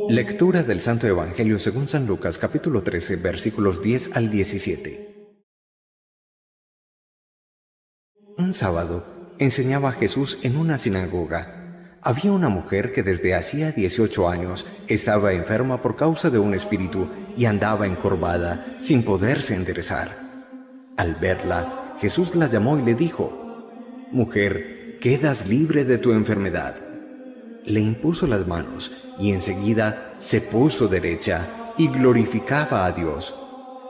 Lectura del Santo Evangelio según San Lucas, capítulo 13, versículos 10 al 17. Un sábado enseñaba Jesús en una sinagoga. Había una mujer que desde hacía 18 años estaba enferma por causa de un espíritu y andaba encorvada, sin poderse enderezar. Al verla, Jesús la llamó y le dijo: «Mujer, quedas libre de tu enfermedad». Le impuso las manos y enseguida se puso derecha y glorificaba a Dios.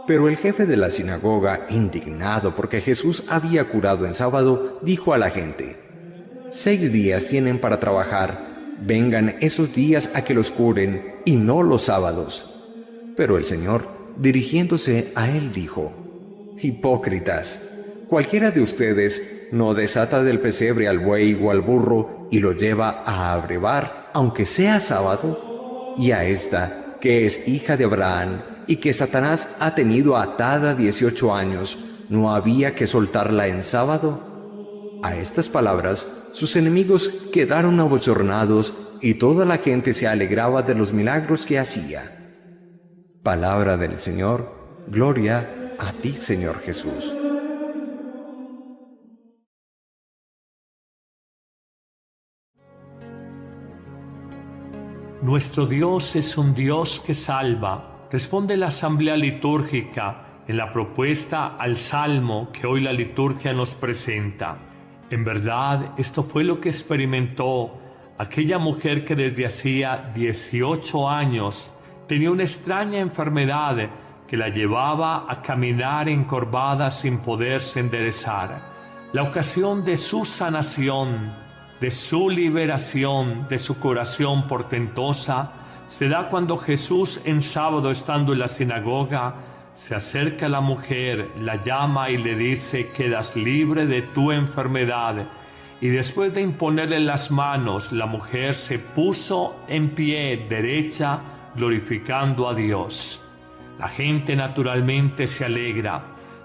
Pero el jefe de la sinagoga, indignado porque Jesús había curado en sábado, dijo a la gente: «6 días tienen para trabajar, vengan esos días a que los curen y no los sábados». Pero el Señor, dirigiéndose a él, dijo: «Hipócritas, cualquiera de ustedes no desata del pesebre al buey o al burro y lo lleva a abrevar, aunque sea sábado, y a esta, que es hija de Abraham y que Satanás ha tenido atada 18 años, ¿no había que soltarla en sábado?». A estas palabras, sus enemigos quedaron abochornados y toda la gente se alegraba de los milagros que hacía. Palabra del Señor. Gloria a ti, Señor Jesús. Nuestro Dios es un Dios que salva, responde la asamblea litúrgica en la propuesta al Salmo que hoy la liturgia nos presenta. En verdad, esto fue lo que experimentó aquella mujer que desde hacía 18 años tenía una extraña enfermedad que la llevaba a caminar encorvada sin poderse enderezar. La ocasión de su sanación, de su liberación, de su curación portentosa, se da cuando Jesús, en sábado estando en la sinagoga, se acerca a la mujer, la llama y le dice: «Quedas libre de tu enfermedad». Y después de imponerle las manos, la mujer se puso en pie, derecha, glorificando a Dios. La gente naturalmente se alegra,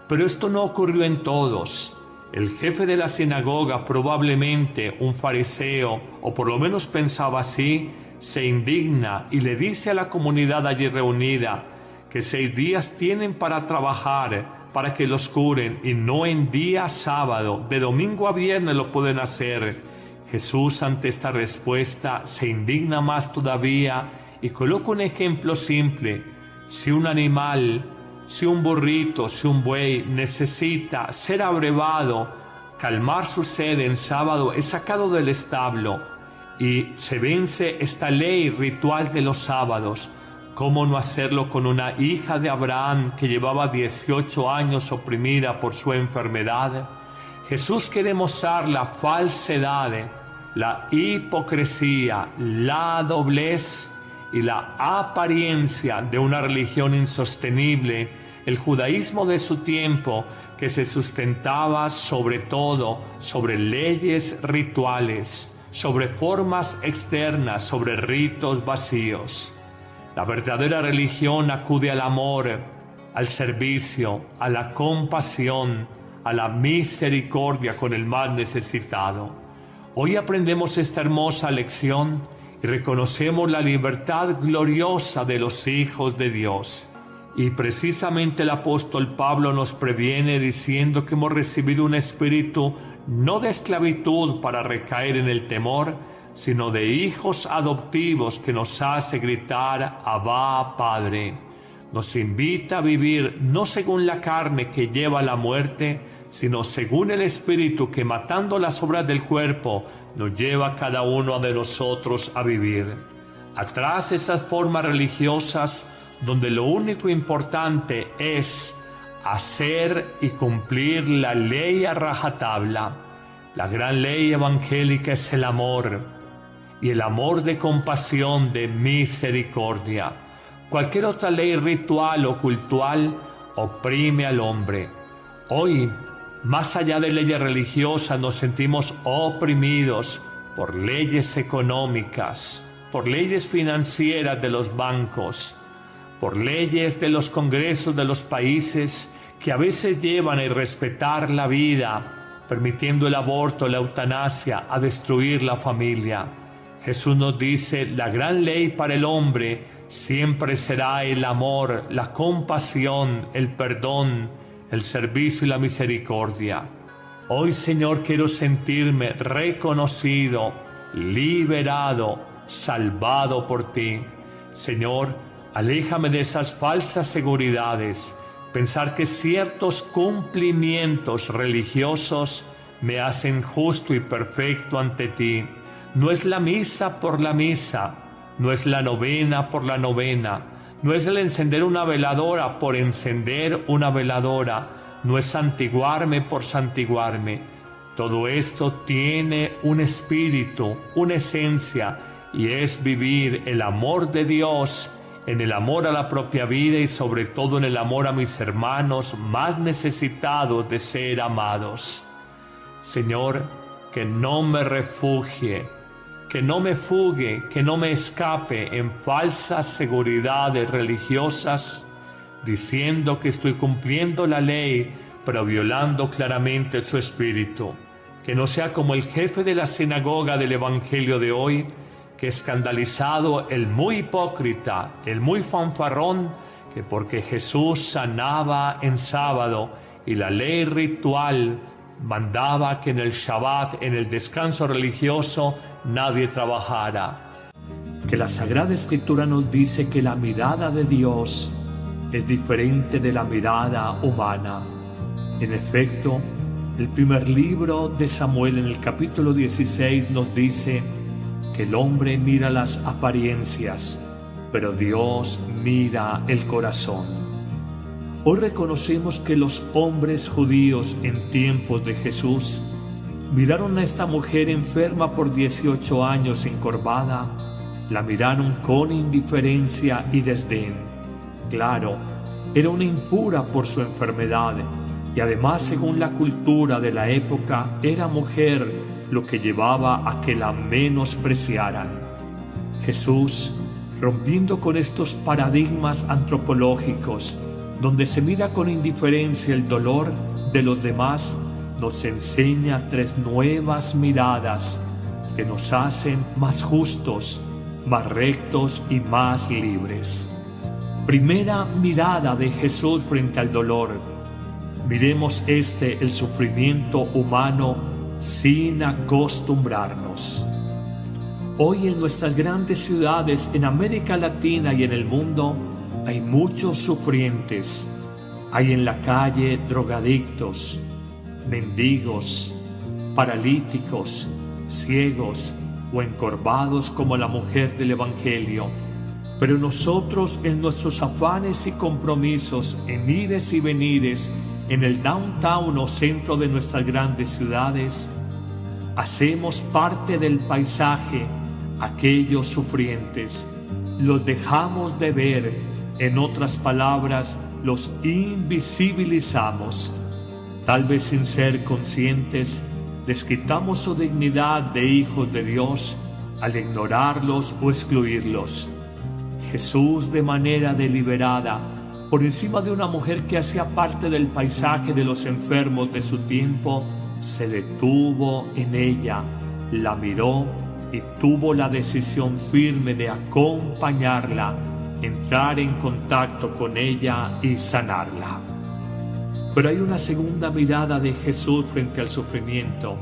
pero esto no ocurrió en todos. El jefe de la sinagoga, probablemente un fariseo, o por lo menos pensaba así, se indigna y le dice a la comunidad allí reunida que 6 días tienen para trabajar, para que los curen, y no en día sábado, de domingo a viernes lo pueden hacer. Jesús, ante esta respuesta, se indigna más todavía y coloca un ejemplo simple. Si un animal, si un burrito, si un buey necesita ser abrevado, calmar su sed en sábado, es sacado del establo y se vence esta ley ritual de los sábados. ¿Cómo no hacerlo con una hija de Abraham que llevaba 18 años oprimida por su enfermedad? Jesús quiere mostrar la falsedad, la hipocresía, la doblez y la apariencia de una religión insostenible, el judaísmo de su tiempo, que se sustentaba sobre todo sobre leyes rituales, sobre formas externas, sobre ritos vacíos. La verdadera religión acude al amor, al servicio, a la compasión, a la misericordia con el más necesitado. Hoy aprendemos esta hermosa lección y reconocemos la libertad gloriosa de los hijos de Dios. Y precisamente el apóstol Pablo nos previene diciendo que hemos recibido un espíritu no de esclavitud para recaer en el temor, sino de hijos adoptivos que nos hace gritar: Abba, Padre. Nos invita a vivir no según la carne que lleva a la muerte, sino según el Espíritu que, matando las obras del cuerpo, nos lleva a cada uno de nosotros a vivir. Atrás de esas formas religiosas, donde lo único importante es hacer y cumplir la ley a rajatabla, la gran ley evangélica es el amor, y el amor de compasión, de misericordia. Cualquier otra ley ritual o cultural oprime al hombre. Hoy, más allá de leyes religiosas, nos sentimos oprimidos por leyes económicas, por leyes financieras de los bancos, por leyes de los congresos de los países que a veces llevan a irrespetar la vida, permitiendo el aborto, la eutanasia, a destruir la familia. Jesús nos dice, la gran ley para el hombre siempre será el amor, la compasión, el perdón, el servicio y la misericordia. Hoy, Señor, quiero sentirme reconocido, liberado, salvado por ti. Señor, aléjame de esas falsas seguridades, pensar que ciertos cumplimientos religiosos me hacen justo y perfecto ante ti. No es la misa por la misa, no es la novena por la novena, no es el encender una veladora por encender una veladora, no es santiguarme por santiguarme. Todo esto tiene un espíritu, una esencia, y es vivir el amor de Dios en el amor a la propia vida y sobre todo en el amor a mis hermanos más necesitados de ser amados. Señor, que no me refugie, que no me fugue, que no me escape en falsas seguridades religiosas, diciendo que estoy cumpliendo la ley, pero violando claramente su espíritu. Que no sea como el jefe de la sinagoga del Evangelio de hoy, que escandalizado, el muy hipócrita, el muy fanfarrón, que porque Jesús sanaba en sábado y la ley ritual mandaba que en el Shabbat, en el descanso religioso, nadie trabajara. Que la Sagrada Escritura nos dice que la mirada de Dios es diferente de la mirada humana. En efecto, el primer libro de Samuel en el capítulo 16 nos dice que el hombre mira las apariencias, pero Dios mira el corazón. Hoy reconocemos que los hombres judíos en tiempos de Jesús miraron a esta mujer enferma por 18 años encorvada, la miraron con indiferencia y desdén. Claro, era una impura por su enfermedad y además, según la cultura de la época, era mujer, lo que llevaba a que la menospreciaran. Jesús, rompiendo con estos paradigmas antropológicos, donde se mira con indiferencia el dolor de los demás, nos enseña 3 nuevas miradas que nos hacen más justos, más rectos y más libres. Primera mirada de Jesús frente al dolor. Miremos el sufrimiento humano sin acostumbrarnos. Hoy en nuestras grandes ciudades, en América Latina y en el mundo, hay muchos sufrientes. Hay en la calle drogadictos, mendigos, paralíticos, ciegos o encorvados como la mujer del Evangelio. Pero nosotros, en nuestros afanes y compromisos, en ires y venires, en el downtown o centro de nuestras grandes ciudades, hacemos parte del paisaje aquellos sufrientes. Los dejamos de ver, en otras palabras, los invisibilizamos. Tal vez sin ser conscientes, les quitamos su dignidad de hijos de Dios al ignorarlos o excluirlos. Jesús, de manera deliberada, por encima de una mujer que hacía parte del paisaje de los enfermos de su tiempo, se detuvo en ella, la miró y tuvo la decisión firme de acompañarla, entrar en contacto con ella y sanarla. Pero hay una segunda mirada de Jesús frente al sufrimiento,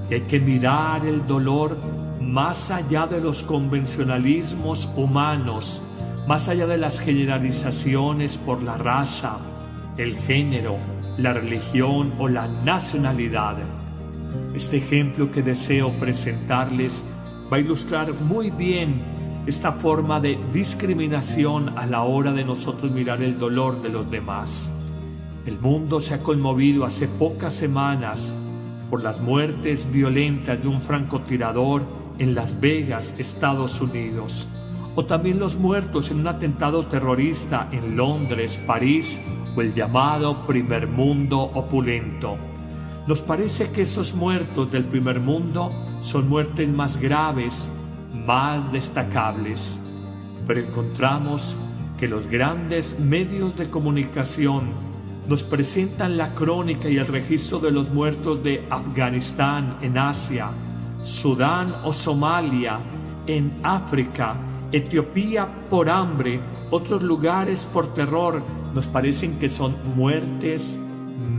y hay que mirar el dolor más allá de los convencionalismos humanos, más allá de las generalizaciones por la raza, el género, la religión o la nacionalidad. Este ejemplo que deseo presentarles va a ilustrar muy bien esta forma de discriminación a la hora de nosotros mirar el dolor de los demás. El mundo se ha conmovido hace pocas semanas por las muertes violentas de un francotirador en Las Vegas, Estados Unidos, o también los muertos en un atentado terrorista en Londres, París o el llamado primer mundo opulento. Nos parece que esos muertos del primer mundo son muertes más graves, más destacables, pero encontramos que los grandes medios de comunicación nos presentan la crónica y el registro de los muertos de Afganistán en Asia, Sudán o Somalia, en África, Etiopía por hambre, otros lugares por terror, nos parecen que son muertes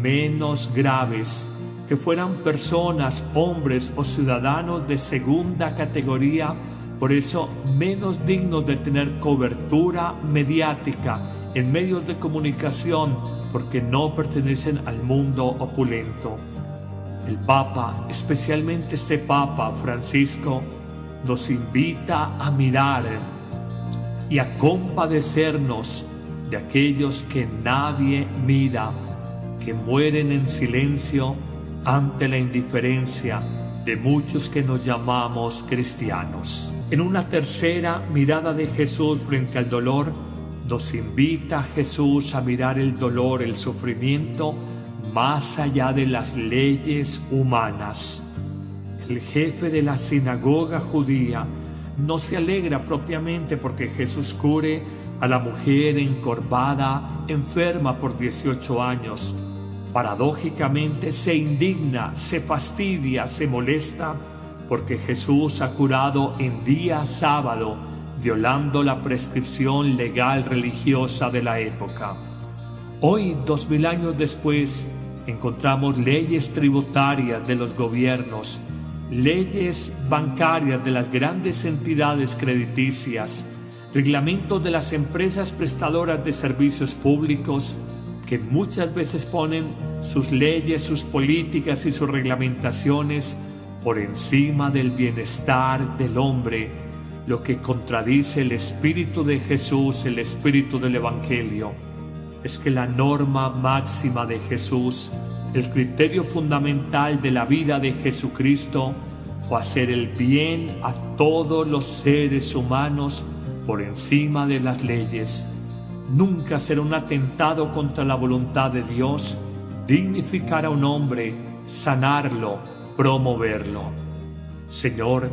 menos graves, que fueran personas, hombres o ciudadanos de segunda categoría, por eso menos dignos de tener cobertura mediática en medios de comunicación, porque no pertenecen al mundo opulento. El Papa, especialmente este Papa Francisco, nos invita a mirar y a compadecernos de aquellos que nadie mira, que mueren en silencio ante la indiferencia de muchos que nos llamamos cristianos. En una tercera mirada de Jesús frente al dolor, nos invita a Jesús a mirar el dolor, el sufrimiento, más allá de las leyes humanas. El jefe de la sinagoga judía no se alegra propiamente porque Jesús cure a la mujer encorvada, enferma por 18 años. Paradójicamente se indigna, se fastidia, se molesta porque Jesús ha curado en día sábado, violando la prescripción legal religiosa de la época. Hoy, 2000 años después, encontramos leyes tributarias de los gobiernos, leyes bancarias de las grandes entidades crediticias, reglamentos de las empresas prestadoras de servicios públicos, que muchas veces ponen sus leyes, sus políticas y sus reglamentaciones por encima del bienestar del hombre, lo que contradice el espíritu de Jesús, el espíritu del Evangelio. Es que la norma máxima de Jesús, el criterio fundamental de la vida de Jesucristo, fue hacer el bien a todos los seres humanos por encima de las leyes. Nunca será un atentado contra la voluntad de Dios dignificar a un hombre, sanarlo, promoverlo. Señor,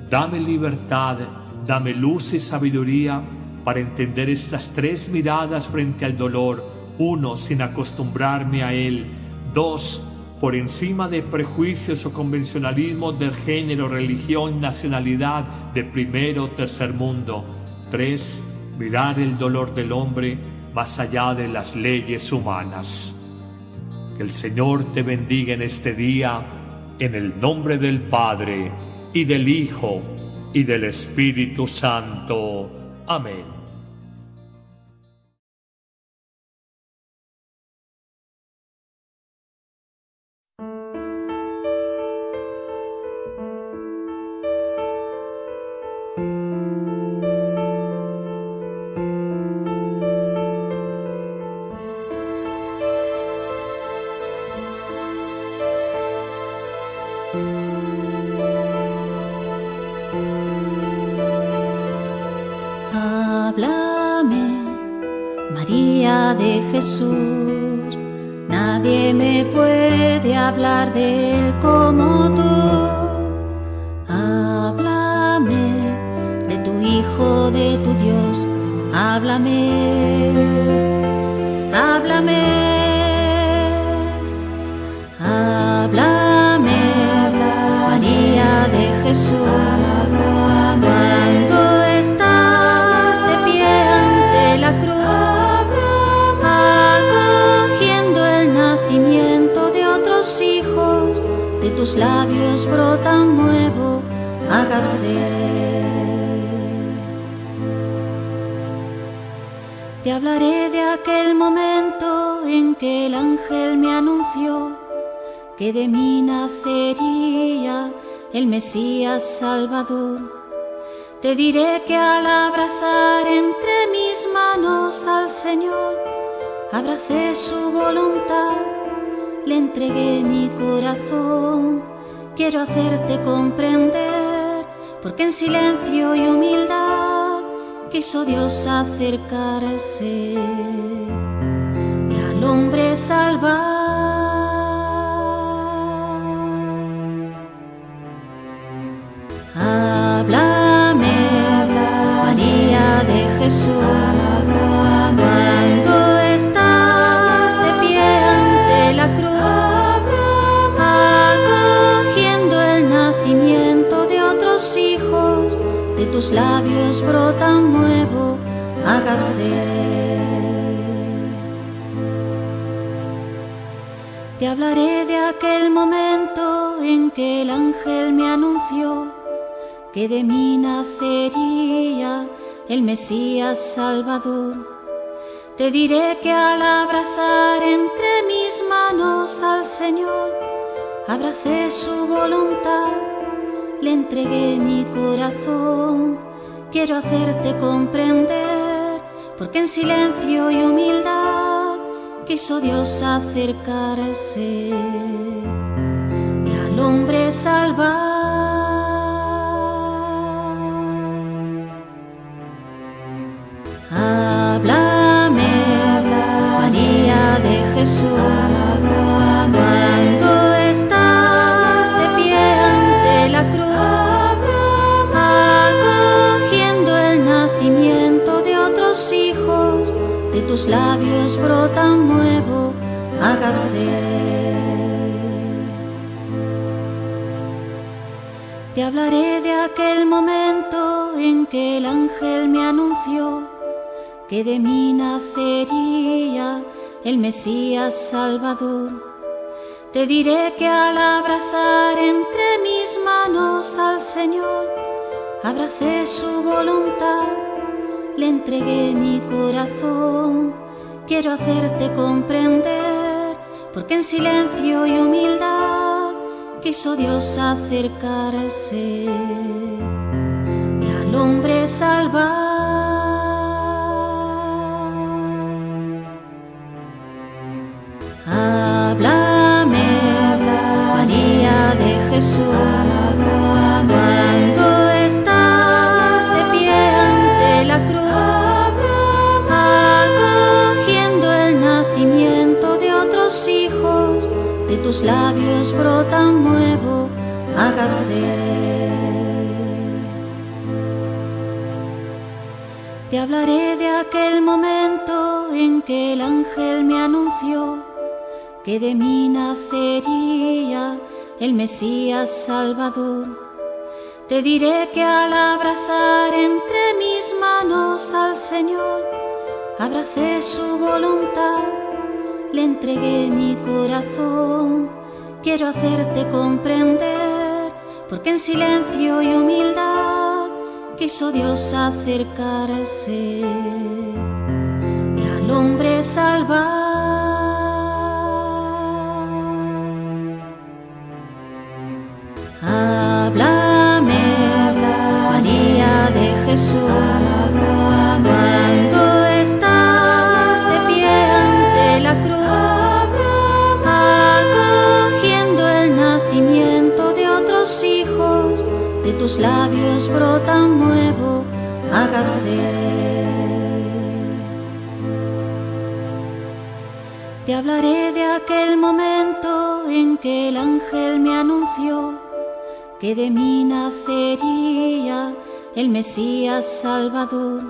dame libertad, dame luz y sabiduría para entender estas tres miradas frente al dolor. 1, sin acostumbrarme a él. 2, por encima de prejuicios o convencionalismos del género, religión, nacionalidad de primer o tercer mundo. 3, mirar el dolor del hombre más allá de las leyes humanas. Que el Señor te bendiga en este día, en el nombre del Padre, y del Hijo, y del Espíritu Santo. Amén. Háblame, María de Jesús, nadie me puede hablar de él como tú. Háblame de tu Hijo, de tu Dios, háblame, háblame, háblame, María de Jesús, cuando estás de pie ante la cruz, acogiendo el nacimiento de otros hijos, de tus labios brota un nuevo, hágase. Te hablaré de aquel momento en que el ángel me anunció que de mí nacería el Mesías Salvador. Te diré que al abrazar entre mis manos al Señor, abracé su voluntad, le entregué mi corazón. Quiero hacerte comprender, porque en silencio y humildad quiso Dios acercarse y al hombre salvar. Háblame, María de Jesús, cuando estás de pie ante la cruz, acogiendo el nacimiento de otros hijos, de tus labios brotan nuevo, hágase. Te hablaré de aquel momento en que el ángel me anunció que de mí nacería el Mesías Salvador. Te diré que al abrazar entre mis manos al Señor, abracé su voluntad, le entregué mi corazón. Quiero hacerte comprender, porque en silencio y humildad quiso Dios acercarse y al hombre salvar. Háblame, María de Jesús, cuando estás de pie ante la cruz, acogiendo el nacimiento de otros hijos, de tus labios brotan nuevo, hágase. Te hablaré de aquel momento en que el ángel me anunció que de mí nacería el Mesías Salvador. Te diré que al abrazar entre mis manos al Señor, abracé su voluntad, le entregué mi corazón. Quiero hacerte comprender, porque en silencio y humildad quiso Dios acercarse y al hombre salvar. Háblame, María de Jesús, cuando estás de pie ante la cruz, acogiendo el nacimiento de otros hijos, de tus labios brotan nuevo, hágase. Te hablaré de aquel momento en que el ángel me anunció que de mí nacería el Mesías Salvador. Te diré que al abrazar entre mis manos al Señor, abracé su voluntad, le entregué mi corazón. Quiero hacerte comprender, porque en silencio y humildad quiso Dios acercarse y al hombre salvar. Háblame, María de Jesús, cuando estás de pie ante la cruz, acogiendo el nacimiento de otros hijos, de tus labios brotan nuevo, hágase. Te hablaré de aquel momento en que el ángel me anunció que de mí nacería el Mesías Salvador.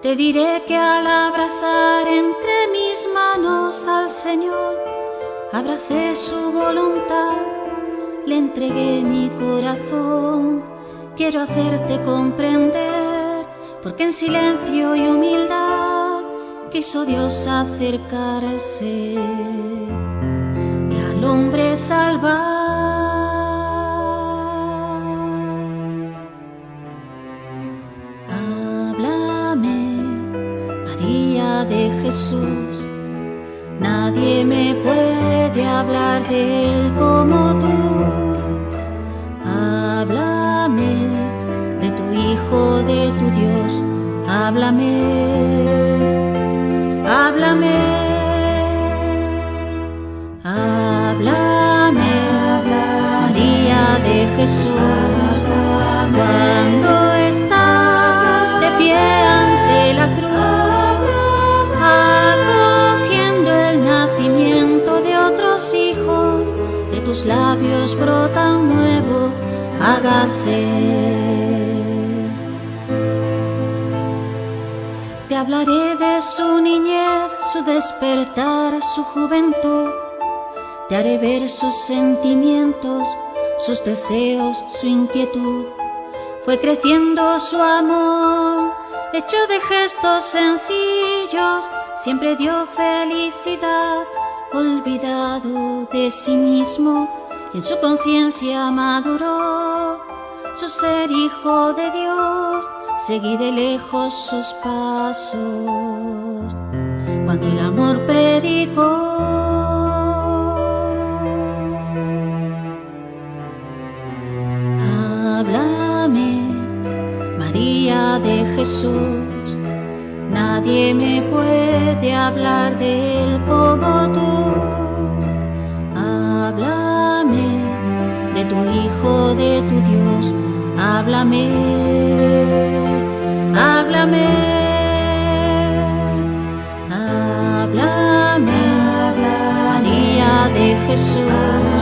Te diré que al abrazar entre mis manos al Señor, abracé su voluntad, le entregué mi corazón. Quiero hacerte comprender, porque en silencio y humildad quiso Dios acercarse y al hombre salvar. De Jesús, nadie me puede hablar de Él como tú. Háblame de tu Hijo, de tu Dios, háblame, háblame, háblame, María de Jesús, cuando estás de pie ante la cruz, acogiendo el nacimiento de otros hijos, de tus labios brotan nuevo, hágase. Te hablaré de su niñez, su despertar, su juventud. Te haré ver sus sentimientos, sus deseos, su inquietud. Fue creciendo su amor, hecho de gestos sencillos, siempre dio felicidad, olvidado de sí mismo, y en su conciencia maduró su ser hijo de Dios, seguí de lejos sus pasos. Cuando el amor predicó, háblame, María de Jesús, nadie me puede hablar de él como tú. Háblame de tu Hijo, de tu Dios, háblame, háblame, háblame, María de Jesús,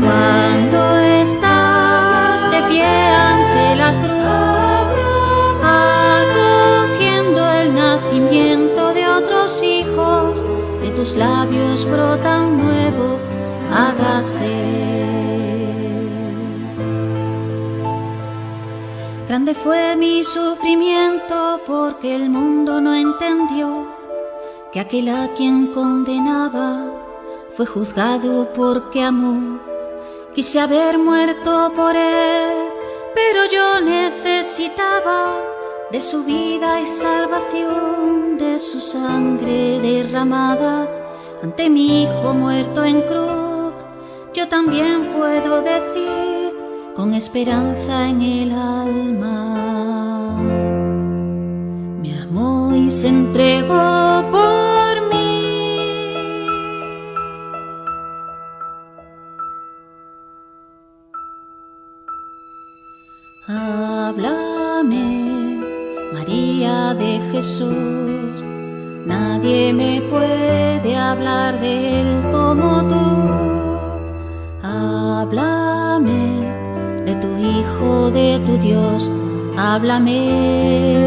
cuando estás de pie ante la cruz, acogiendo el nacimiento de otros hijos, de tus labios brota un nuevo hágase. Grande fue mi sufrimiento porque el mundo no entendió que aquel a quien condenaba fue juzgado porque amó. Quise haber muerto por él, pero yo necesitaba de su vida y salvación, de su sangre derramada ante mi Hijo muerto en cruz. Yo también puedo decir con esperanza en el alma, me amó y se entregó por mí. Háblame, María de Jesús, nadie me puede hablar de él como tú. Háblame de tu Hijo, de tu Dios, háblame,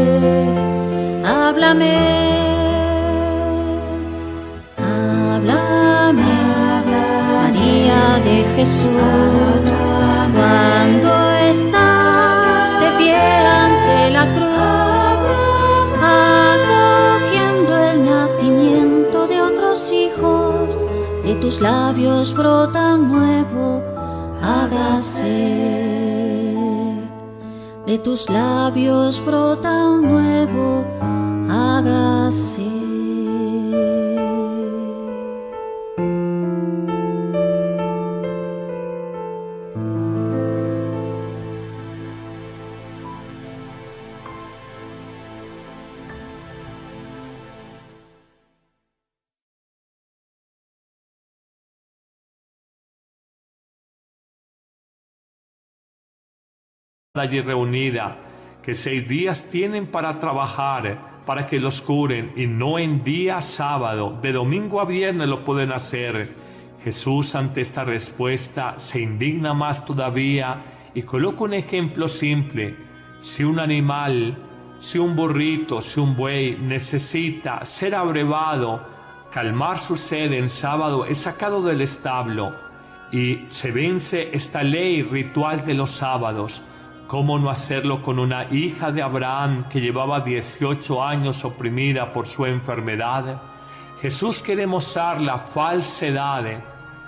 háblame, háblame, María de Jesús, cuando estás de pie ante la cruz, acogiendo el nacimiento de otros hijos, de tus labios brota un nuevo hágase. De tus labios brota un nuevo hágase. Allí reunida, que 6 días tienen para trabajar, para que los curen, y no en día sábado, de domingo a viernes lo pueden hacer. Jesús, ante esta respuesta, se indigna más todavía y coloca un ejemplo simple. Si un animal, si un burrito, si un buey necesita ser abrevado, calmar su sed en sábado, es sacado del establo y se vence esta ley ritual de los sábados. ¿Cómo no hacerlo con una hija de Abraham que llevaba 18 años oprimida por su enfermedad? Jesús quiere mostrar la falsedad,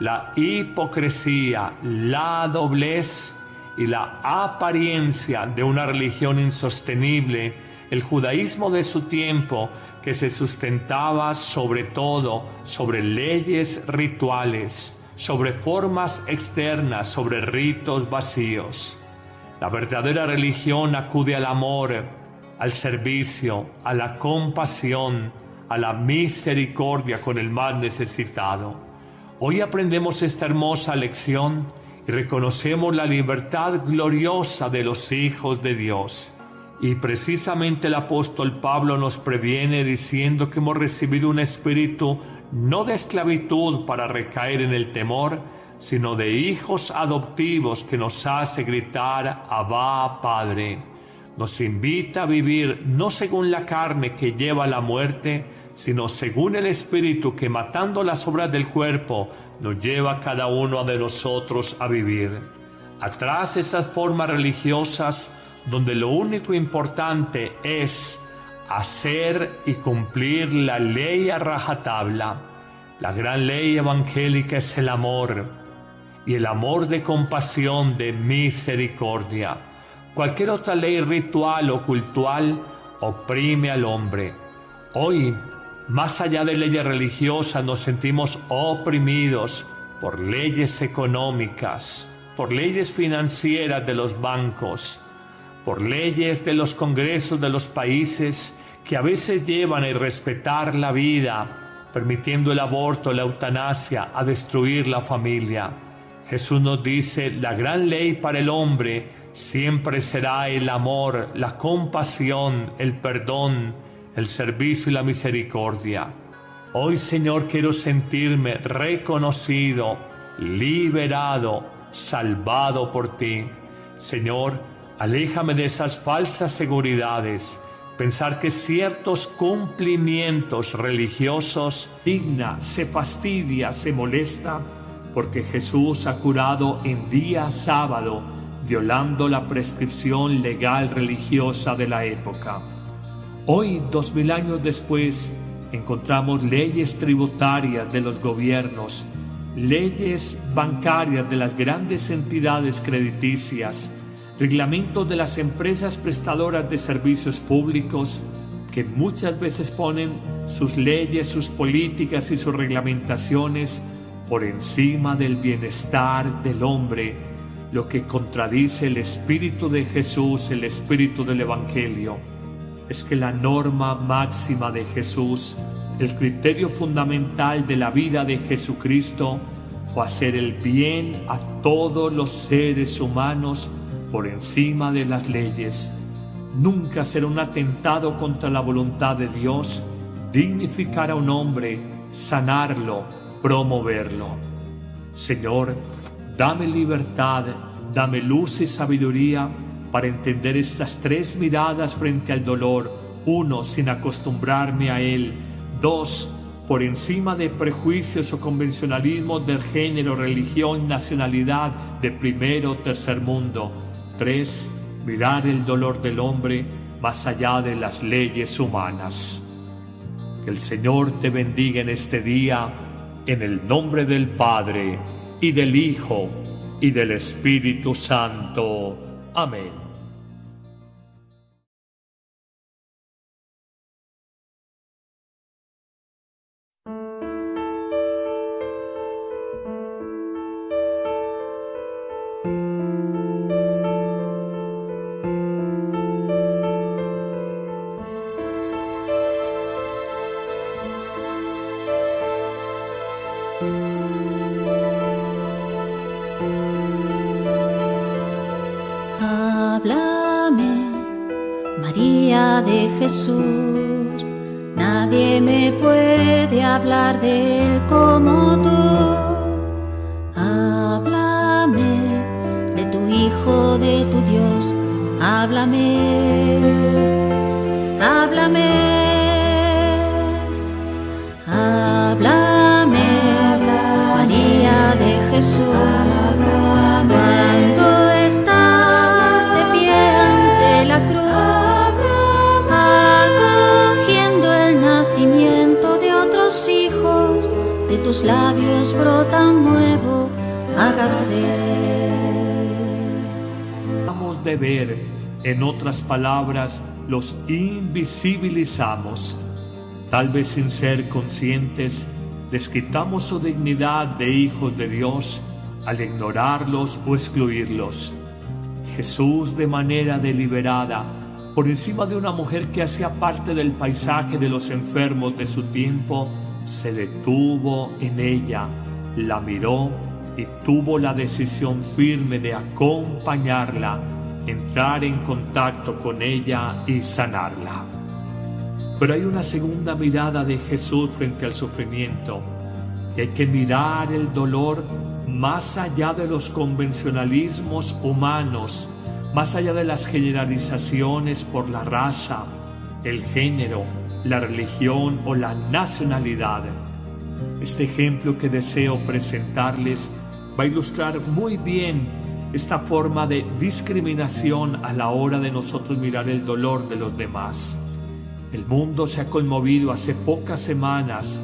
la hipocresía, la doblez y la apariencia de una religión insostenible, el judaísmo de su tiempo, que se sustentaba sobre todo sobre leyes rituales, sobre formas externas, sobre ritos vacíos. La verdadera religión acude al amor, al servicio, a la compasión, a la misericordia con el más necesitado. Hoy aprendemos esta hermosa lección y reconocemos la libertad gloriosa de los hijos de Dios. Y precisamente el apóstol Pablo nos previene diciendo que hemos recibido un espíritu no de esclavitud para recaer en el temor, sino de hijos adoptivos que nos hace gritar Abba, Padre. Nos invita a vivir no según la carne que lleva a la muerte, sino según el Espíritu que, matando las obras del cuerpo, nos lleva a cada uno de nosotros a vivir. Atrás de esas formas religiosas donde lo único importante es hacer y cumplir la ley a rajatabla. La gran ley evangélica es el amor, y el amor de compasión, de misericordia. Cualquier otra ley ritual o cultural oprime al hombre. Hoy, más allá de leyes religiosas, nos sentimos oprimidos por leyes económicas, por leyes financieras de los bancos, por leyes de los congresos de los países que a veces llevan a irrespetar la vida, permitiendo el aborto, la eutanasia, a destruir la familia. Jesús nos dice, la gran ley para el hombre siempre será el amor, la compasión, el perdón, el servicio y la misericordia. Hoy, Señor, quiero sentirme reconocido, liberado, salvado por ti. Señor, aléjame de esas falsas seguridades, pensar que ciertos cumplimientos religiosos digna, se fastidia, se molesta, porque Jesús ha curado en día sábado, violando la prescripción legal religiosa de la época. Hoy, 2000 años después, encontramos leyes tributarias de los gobiernos, leyes bancarias de las grandes entidades crediticias, reglamentos de las empresas prestadoras de servicios públicos que muchas veces ponen sus leyes, sus políticas y sus reglamentaciones por encima del bienestar del hombre, lo que contradice el espíritu de Jesús, el espíritu del Evangelio. Es que la norma máxima de Jesús, el criterio fundamental de la vida de Jesucristo, fue hacer el bien a todos los seres humanos por encima de las leyes. Nunca será un atentado contra la voluntad de Dios dignificar a un hombre, sanarlo, promoverlo. Señor, dame libertad, dame luz y sabiduría para entender estas tres miradas frente al dolor. 1, sin acostumbrarme a él. 2, por encima de prejuicios o convencionalismos del género, religión, nacionalidad de primer o tercer mundo. 3, mirar el dolor del hombre más allá de las leyes humanas. Que el Señor te bendiga en este día, en el nombre del Padre, y del Hijo, y del Espíritu Santo. Amén. Háblame, María de Jesús, nadie me puede hablar de él como tú. Háblame de tu Hijo, de tu Dios, háblame, háblame, háblame, María de Jesús, cuando estás de pie ante la cruz, acogiendo el nacimiento de otros hijos, de tus labios brota un nuevo, hágase. Vamos de ver, en otras palabras, los invisibilizamos. Tal vez sin ser conscientes, les quitamos su dignidad de hijos de Dios al ignorarlos o excluirlos. Jesús, de manera deliberada, por encima de una mujer que hacía parte del paisaje de los enfermos de su tiempo, se detuvo en ella, la miró y tuvo la decisión firme de acompañarla, entrar en contacto con ella y sanarla. Pero hay una segunda mirada de Jesús frente al sufrimiento, y hay que mirar el dolor más allá de los convencionalismos humanos, más allá de las generalizaciones por la raza, el género, la religión o la nacionalidad. Este ejemplo que deseo presentarles va a ilustrar muy bien esta forma de discriminación a la hora de nosotros mirar el dolor de los demás. El mundo se ha conmovido hace pocas semanas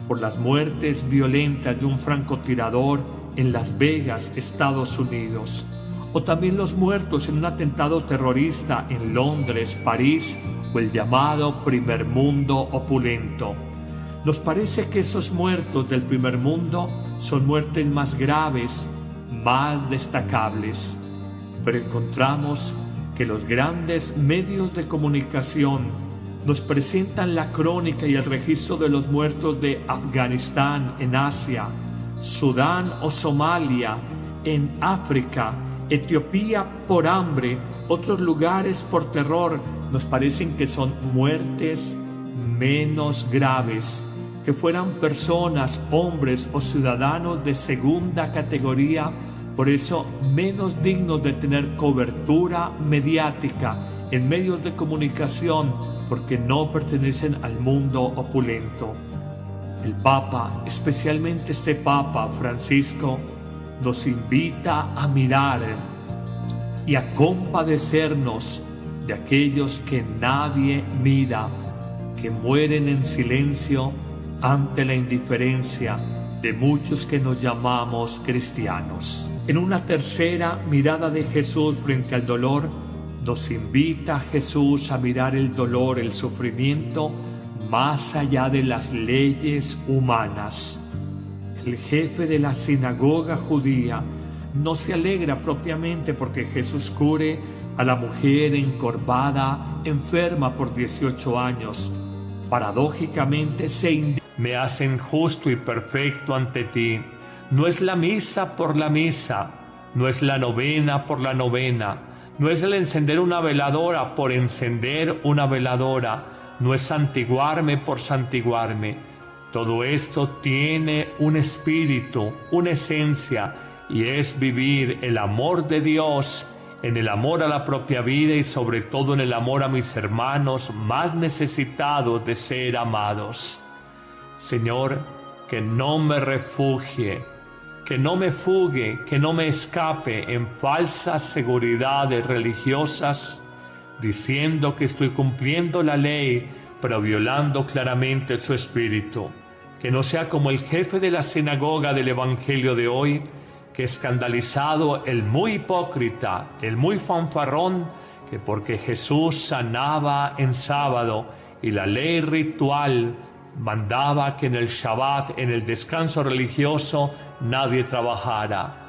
por las muertes violentas de un francotirador en Las Vegas, Estados Unidos, o también los muertos en un atentado terrorista en Londres, París o el llamado primer mundo opulento. Nos parece que esos muertos del primer mundo son muertes más graves, más destacables, pero encontramos que los grandes medios de comunicación nos presentan la crónica y el registro de los muertos de Afganistán en Asia, Sudán o Somalia en África, Etiopía por hambre, otros lugares por terror. Nos parecen que son muertes menos graves, que fueran personas, hombres o ciudadanos de segunda categoría, por eso menos dignos de tener cobertura mediática en medios de comunicación, porque no pertenecen al mundo opulento. El Papa, especialmente este Papa Francisco, nos invita a mirar y a compadecernos de aquellos que nadie mira, que mueren en silencio ante la indiferencia de muchos que nos llamamos cristianos. En una tercera mirada de Jesús frente al dolor, nos invita Jesús a mirar el dolor, el sufrimiento, más allá de las leyes humanas. El jefe de la sinagoga judía no se alegra propiamente porque Jesús cure a la mujer encorvada, enferma por 18 años. Paradójicamente se indigna. Me hacen justo y perfecto ante ti. No es la misa por la misa, no es la novena por la novena, no es el encender una veladora por encender una veladora, no es santiguarme por santiguarme. Todo esto tiene un espíritu, una esencia, y es vivir el amor de Dios en el amor a la propia vida y sobre todo en el amor a mis hermanos más necesitados de ser amados. Señor, que no me refugie, que no me fugue, que no me escape en falsas seguridades religiosas, diciendo que estoy cumpliendo la ley, pero violando claramente su espíritu. Que no sea como el jefe de la sinagoga del Evangelio de hoy, que escandalizado el muy hipócrita, el muy fanfarrón, que porque Jesús sanaba en sábado y la ley ritual mandaba que en el Shabbat, en el descanso religioso, nadie trabajara.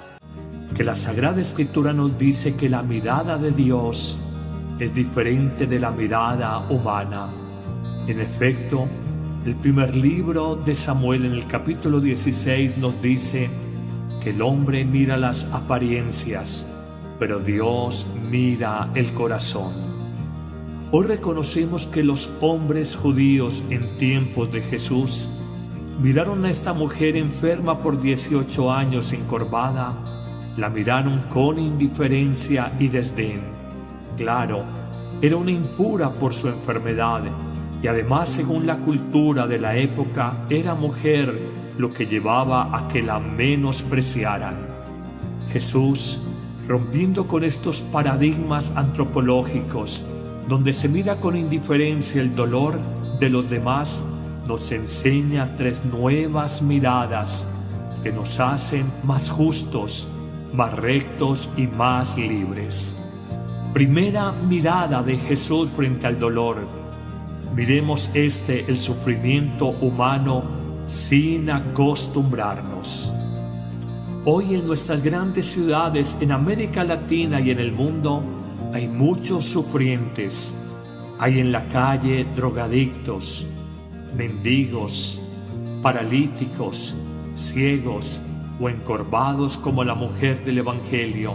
Que la Sagrada Escritura nos dice que la mirada de Dios es diferente de la mirada humana. En efecto, el primer libro de Samuel en el capítulo 16 nos dice que el hombre mira las apariencias, pero Dios mira el corazón. Hoy reconocemos que los hombres judíos en tiempos de Jesús miraron a esta mujer enferma por 18 años encorvada, la miraron con indiferencia y desdén. Claro, era una impura por su enfermedad y además, según la cultura de la época, era mujer, lo que llevaba a que la menospreciaran. Jesús, rompiendo con estos paradigmas antropológicos, donde se mira con indiferencia el dolor de los demás, nos enseña 3 nuevas miradas que nos hacen más justos, más rectos y más libres. Primera mirada de Jesús frente al dolor. Miremos el sufrimiento humano sin acostumbrarnos. Hoy en nuestras grandes ciudades, en América Latina y en el mundo, hay muchos sufrientes. Hay en la calle drogadictos, mendigos, paralíticos, ciegos o encorvados como la mujer del Evangelio.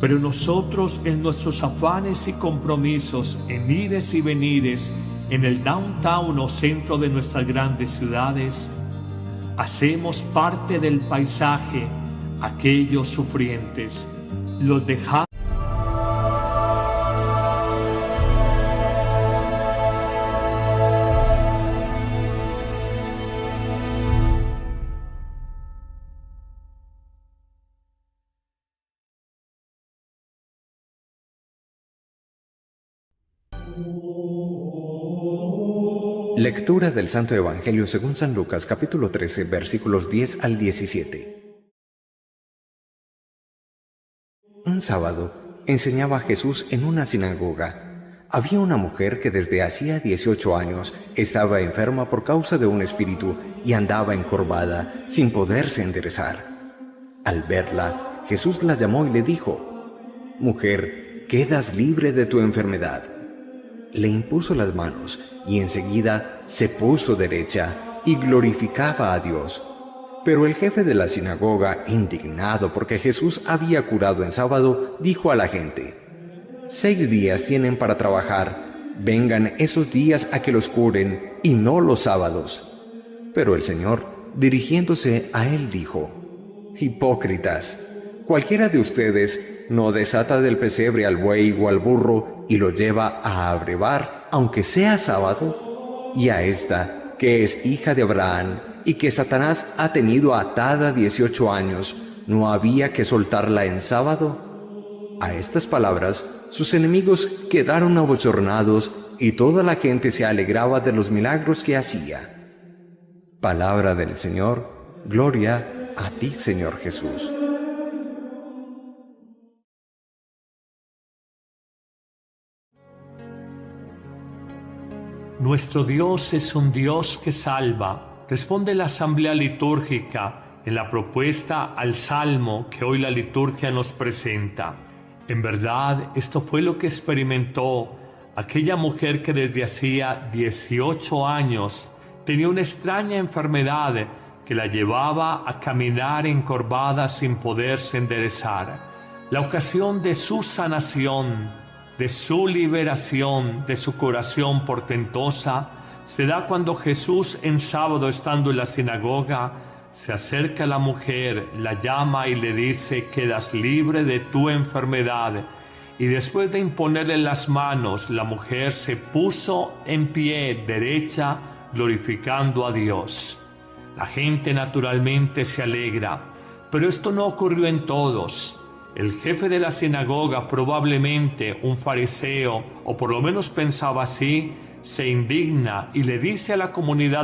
Pero nosotros, en nuestros afanes y compromisos, en ires y venires, en el downtown o centro de nuestras grandes ciudades, hacemos parte del paisaje aquellos sufrientes, los dejamos Lectura del Santo Evangelio según San Lucas, capítulo 13, versículos 10 al 17. Un sábado enseñaba Jesús en una sinagoga. Había una mujer que desde hacía 18 años estaba enferma por causa de un espíritu y andaba encorvada, sin poderse enderezar. Al verla, Jesús la llamó y le dijo: «Mujer, quedas libre de tu enfermedad». Le impuso las manos y enseguida se puso derecha y glorificaba a Dios. Pero el jefe de la sinagoga, indignado porque Jesús había curado en sábado, dijo a la gente: «6 días tienen para trabajar, vengan esos días a que los curen y no los sábados». Pero el Señor, dirigiéndose a él, dijo: «Hipócritas, cualquiera de ustedes no desata del pesebre al buey o al burro y lo lleva a abrevar, aunque sea sábado, y a esta, que es hija de Abraham y que Satanás ha tenido atada 18 años, ¿no había que soltarla en sábado?». A estas palabras, sus enemigos quedaron abochornados y toda la gente se alegraba de los milagros que hacía. Palabra del Señor. Gloria a ti, Señor Jesús. Nuestro Dios es un Dios que salva, responde la asamblea litúrgica en la propuesta al Salmo que hoy la liturgia nos presenta. En verdad, esto fue lo que experimentó aquella mujer que desde hacía 18 años tenía una extraña enfermedad que la llevaba a caminar encorvada sin poderse enderezar. La ocasión de su sanación, de su liberación, de su curación portentosa, se da cuando Jesús, en sábado estando en la sinagoga, se acerca a la mujer, la llama y le dice: «Quedas libre de tu enfermedad». Y después de imponerle las manos, la mujer se puso en pie, derecha, glorificando a Dios. La gente naturalmente se alegra, pero esto no ocurrió en todos. El jefe de la sinagoga, probablemente un fariseo, o por lo menos pensaba así, se indigna y le dice a la comunidad: